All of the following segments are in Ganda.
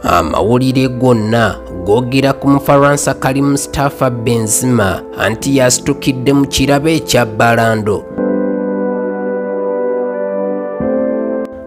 Amawulire gonna googera ku Mufaransa Kalim Musitafa Benzema anti yasitukidde mu kirabo ekya Ballon.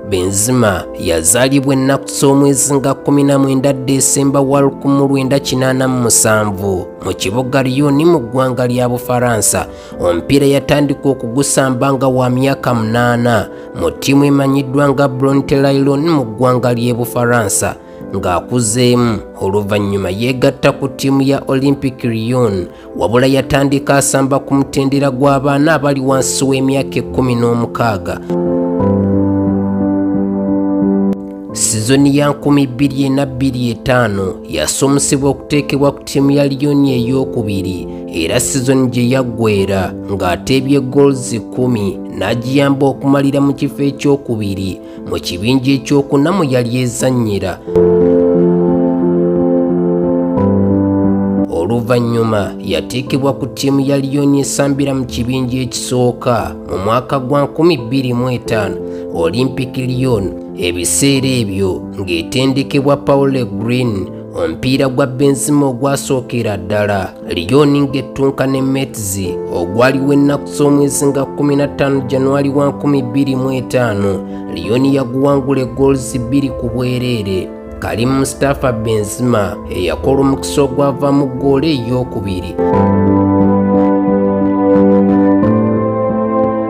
Benzema yazaalibwa ennaku z'omwezi nga 19 Desemba wa 1987 mu kibuga Lyon mu ggwanga lya Bufaransa. Omupiira yatandika okugusamba nga wa myaka 8 mu ttiimu emanyiddwa nga Ballon mu ggwanga ly'e Bufaransa. Ng'akuzeemu oluvannyuma yeegatta ku ttiimu ya Olympique Lyon, wabula yatandika asamba ku mutendera gw'abaana abali wansi w'emyaka 16. Sizoni ya 2024 yasomusibwa okuteekebwa ku ttiimu ya Lyon ey'okubiri, era sizoni gye yaggweera ng'ateebye goals 10 n'agiyamba okumalira mu kifo ekyokubiri mu kibinja ekyokuna mu yali ezannyira. Oluvannyuma yateekebwa ku ttiimu ya Lyon esambira mu kibinja ekisooka mu mwaka gwa 2005 Olympique Lyon, ebiseera ebyo ng'etendekebwa Paul Green. Omupiira gwa Benzema ogwasookera ddala Lyon ng'ettunka ne Metz ogwaliwo ennaku z'omwezi nga 15 January 2005, Lyon yaguwangula goals 2 ku bwereere. Kalim Musitafa Benzema eyakola omukisa ogwava mu ggoolo ey'okubiri.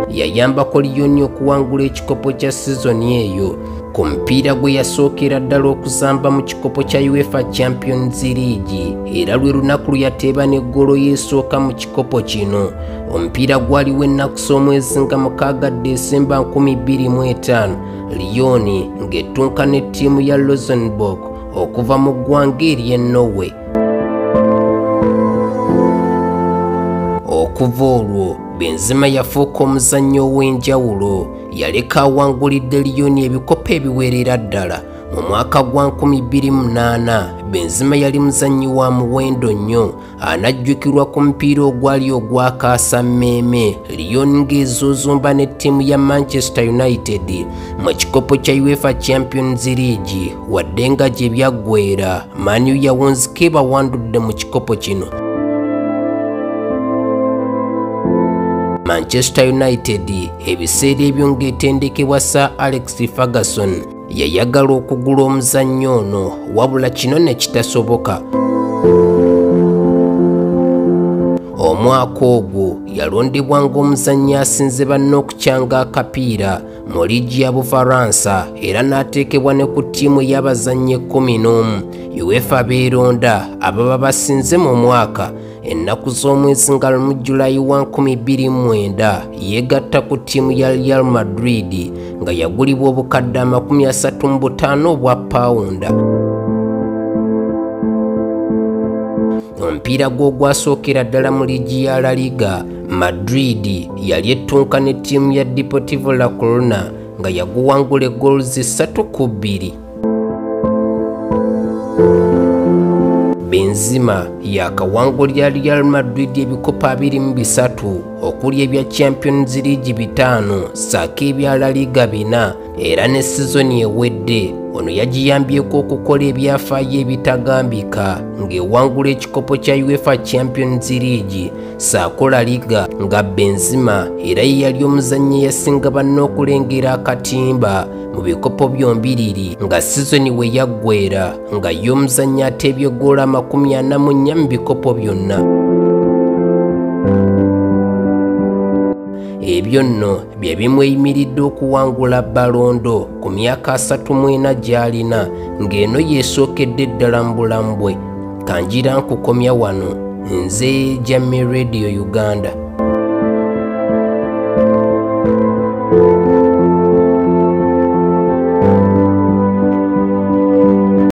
Yayambako Lyon okuwangula ekikopo kya sizoni eyo ku mupiira gwe yasookera ddala okuzamba mu kikopo kya UEFA Champions League, era lwe lunaku lwe yateeba n'eggoolo y'esooka mu kikopo kino. Omupiira gwaliwo ennaku z'omwezi nga 6 Desemba 2005, Lyon ng'ettunka ne ttiimu ya Luxembourg okuva mu ggwanga ery'e Norway. Okuva olwo Benzema yafuuka omuzannyi ow'enjawulo. Yaleka awangulidde Lyon ebikopo ebiwerera ddala. Mu mwaka gwa 2008 Benzema yali muzannyi wa muwendo nnyo, anajjukirwa ku mupiira ogwali ogwakaasa mmeeme Lyon ng'ezoozomba n'ettiimu ya Manchester United mu kikopo kya UEFA Champions League, wadde nga gye byaggweera Man U yawunzika ebawandudde mu kikopo kino. Manchester United ebiseera ebyo ng'etendekebwa Sir Alex Ferguson yayagala okugula omuzannyi ono, wabula kino ne kitasoboka. Omwaka ogwo yalondebwa ng'omuzannyi asinze banne okukyanga akapiira mu liigi ya Bufaransa, era n'ateekebwa ne ku ttiimu y'abazannyi 11 UEFA beeronda ababa basinze mu mwaka. Ennaku z'omwezi nga mu Julayi wa 2009 yeegatta ku ttiimu ya Real Madrid nga yagulibwa obukadde 35 obwa pawunda. Omupiira gwo gwasookera ddala mu liigi ya La Liga, Madrid yali ettunka ne ttiimu ya Deportivo La Corona nga yaguwangula goals 3-2. Benzema yakawangulira Real Madrid ebikopo 23 okuli ebya Champions League 5 saako ebya La Liga 4, era ne sizoni ewedde ono yagiyambyeko okukola ebyafaayo ebitagambika ng'ewangula ekikopo kya UEFA Champions League saako La Liga, nga Benzema era ye yali omuzannyi eyasinga banne okulengera akatimba mu bikopo byombiriri, nga sizoni we yaggweera nga ye omuzannyi ateebye ggoolo 44 mu bikopo byonna. Ebyo nno bye bimweyimiridde okuwangula Ballon ku myaka 34 gy'alina, ng'eno yeesookedde ddala mu bulamu bwe. Kanjira nkukomya wano, nze Jammeh Radio Uganda.